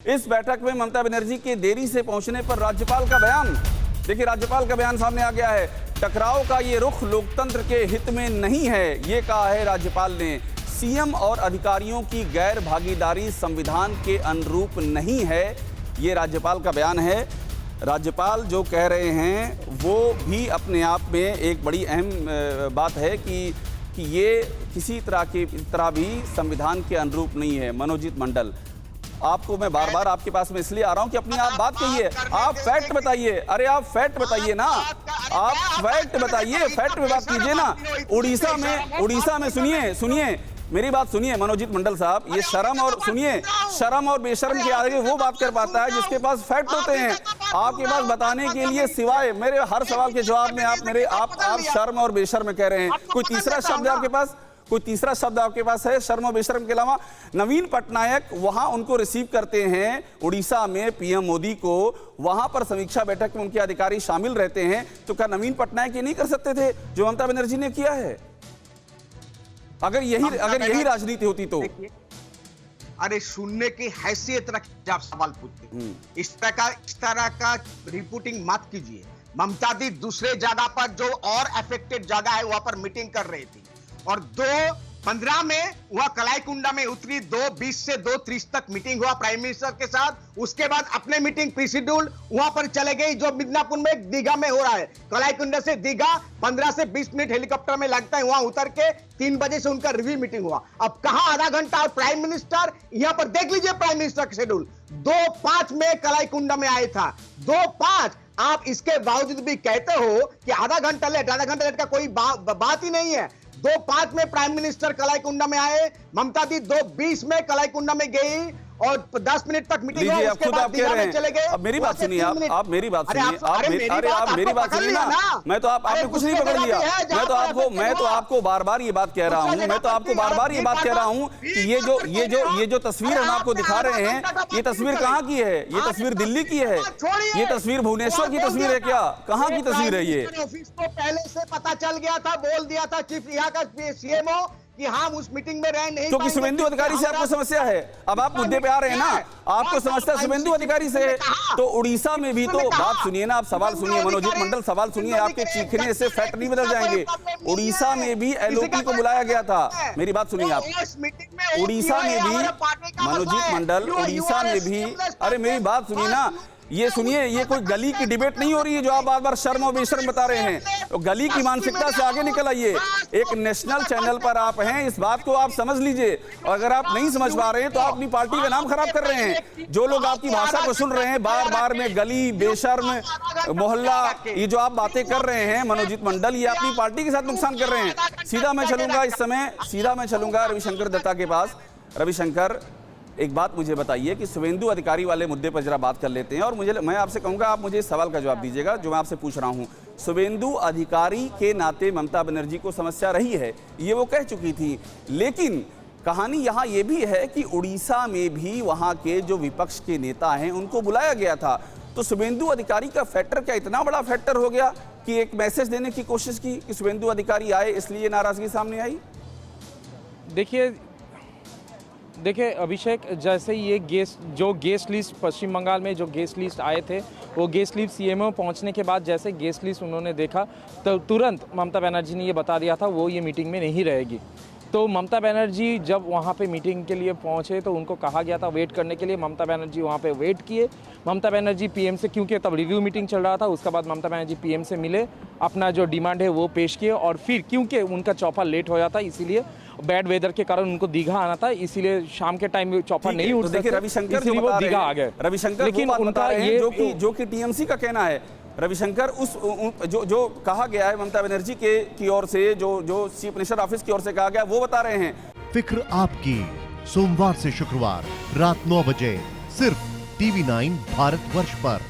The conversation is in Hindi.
इस बैठक में ममता बनर्जी के देरी से पहुंचने पर राज्यपाल का बयान। देखिए, राज्यपाल का बयान सामने आ गया है। टकराव का ये रुख लोकतंत्र के हित में नहीं है, ये कहा है राज्यपाल ने। सीएम और अधिकारियों की गैर भागीदारी संविधान के अनुरूप नहीं है, ये राज्यपाल का बयान है। राज्यपाल जो कह रहे हैं वो भी अपने आप में एक बड़ी अहम बात है कि ये किसी तरह भी संविधान के अनुरूप नहीं है। मनोजीत मंडल, आपको मैं बार बार आपके पास में इसलिए आ रहा हूं कि अपनी आप बात कहिए, आप फैक्ट बताइए। अरे आप फैक्ट बताइए ना, आप फैक्ट बताइए, फैक्ट में बात कीजिए ना। उड़ीसा में सुनिए मेरी बात सुनिए मनोजीत मंडल साहब, ये शर्म और बेशर्म के आगे वो बात कर पाता है जिसके पास फैक्ट होते हैं। आपके पास बताने के लिए सिवाय मेरे हर सवाल के जवाब में आप शर्म और बेशर्म कह रहे हैं। कोई तीसरा शब्द है आपके पास? कोई तीसरा शब्द आपके पास है शर्म और बेशर्म के अलावा? नवीन पटनायक वहां उनको रिसीव करते हैं उड़ीसा में, पीएम मोदी को, वहां पर समीक्षा बैठक में उनके अधिकारी शामिल रहते हैं। तो क्या नवीन पटनायक ये नहीं कर सकते थे जो ममता बनर्जी ने किया है? अगर यही राजनीति होती तो? अरे सुनने की हैसियत रखिए, आप सवाल पूछते इस तरह का रिपोर्टिंग मत कीजिए। ममता दी दूसरे जगह पर जो और अफेक्टेड जगह है वहां पर मीटिंग कर रही थी और 2:15 में वह कलाईकुंडा में उतरी। 2:20 से 2:30 तक मीटिंग हुआ प्राइम मिनिस्टर के साथ। उसके बाद अपने मीटिंग प्रीशिड्यूल वहां पर चले गई जो मिदनापुर में दीघा में हो रहा है। कलाईकुंडा से दीघा 15 से 20 मिनट हेलीकॉप्टर में लगता है। वहां उतर के 3 बजे से उनका रिव्यू मीटिंग हुआ। अब कहां आधा घंटा और प्राइम मिनिस्टर यहां पर देख लीजिए प्राइम मिनिस्टर का शेड्यूल 2:05 में कलाईकुंडा में आया था। 2:05 आप इसके बावजूद भी कहते हो कि आधा घंटा लेट का कोई बात ही नहीं है। 2:05 में प्राइम मिनिस्टर कलाईकुंडा में आए, ममता दी 2:20 में कलाईकुंडा में गई और 10 मिनट तक मीटिंग हुई। उसके बाद दीघा में चले गए। अब मेरी बात सुनिए, आप मेरी बात सुनिए, आप मेरी बात सुनिए ना। मैं तो आपने कुछ नहीं पकड़ लिया। मैं तो आपको बार बार ये बात कह रहा हूं कि ये जो तस्वीर हम आपको दिखा रहे हैं, ये तस्वीर कहां की है? ये तस्वीर दिल्ली की है? ये तस्वीर भुवनेश्वर की तस्वीर है क्या? कहां की तस्वीर है ये? ऑफिस को पहले से पता चल गया था, बोल दिया था चीफ यहाँ का सीएमओ कि हम उस मीटिंग में रह नहीं। क्योंकि शुभेंदु अधिकारी से आपको समस्या है। अब आप मुद्दे पे आ रहे हैं ना, आपको समस्या शुभेंदु अधिकारी से है। तो उड़ीसा में भी तो बात सुनिए ना, आप सवाल सुनिए मनोजीत मंडल, सवाल सुनिए। आपके चीखने से फैक्ट नहीं बदल जाएंगे। उड़ीसा में भी एलओपी को बुलाया गया था। मेरी बात सुनिए आप। उड़ीसा में भी मनोजीत मंडल, उड़ीसा में भी, अरे मेरी बात सुनिए ना, ये सुनिए, ये कोई गली की डिबेट नहीं हो रही है जो आप बार बार शर्म और बेशर्म बता रहे हैं। तो गली की मानसिकता से आगे निकल आइए। एक नेशनल चैनल पर आप हैं, इस बात को आप समझ लीजिए। और अगर आप नहीं समझ पा रहे हैं तो आप अपनी पार्टी का नाम खराब कर रहे हैं। जो लोग आपकी भाषा को सुन रहे हैं बार बार में, गली, बेशर्म, मोहल्ला, ये जो आप बातें कर रहे हैं मनोजीत मंडल, ये अपनी पार्टी के साथ नुकसान कर रहे हैं। सीधा मैं चलूंगा रविशंकर दत्ता के पास। रविशंकर, एक बात मुझे बताइए कि शुभेंदु अधिकारी वाले मुद्दे पर जरा बात कर लेते हैं और मैं आपसे कहूंगा आप मुझे इस सवाल का जवाब दीजिएगा जो मैं आपसे पूछ रहा हूं। शुभेंदु अधिकारी के नाते ममता बनर्जी को समस्या रही है, ये वो कह चुकी थी। लेकिन कहानी यहां ये भी है कि उड़ीसा में भी वहां के जो विपक्ष के नेता हैं उनको बुलाया गया था। तो शुभेंदु अधिकारी का फैक्टर क्या इतना बड़ा फैक्टर हो गया कि एक मैसेज देने की कोशिश की कि शुभेंदु अधिकारी आए, इसलिए नाराजगी सामने आई? देखिए अभिषेक, जैसे ये गेस्ट लिस्ट पश्चिम बंगाल में जो गेस्ट लिस्ट आए थे, वो गेस्ट लिस्ट सीएमओ पहुंचने के बाद जैसे गेस्ट लिस्ट उन्होंने देखा तो तुरंत ममता बनर्जी ने ये बता दिया था वो ये मीटिंग में नहीं रहेगी। तो ममता बनर्जी जब वहाँ पे मीटिंग के लिए पहुँचे तो उनको कहा गया था वेट करने के लिए। ममता बनर्जी वहाँ पे वेट किए। ममता बनर्जी पीएम से, क्योंकि तब रिव्यू मीटिंग चल रहा था, उसके बाद ममता बनर्जी पीएम से मिले, अपना जो डिमांड है वो पेश किए और फिर क्योंकि उनका चौपर लेट हो जाता, इसीलिए बैड वेदर के कारण उनको दीघा आना था, इसीलिए शाम के टाइम चौपर नहीं उठ सके। रविशंकर इसलिए वो दीघा आ गए। रविशंकर, लेकिन उनका ये जो कि टीएमसी का कहना है। रविशंकर, जो कहा गया है ममता बनर्जी की ओर से, जो चीफ मिनिस्टर ऑफिस की ओर से कहा गया, वो बता रहे हैं। फिक्र आपकी, सोमवार से शुक्रवार रात 9 बजे सिर्फ TV9 भारतवर्ष पर।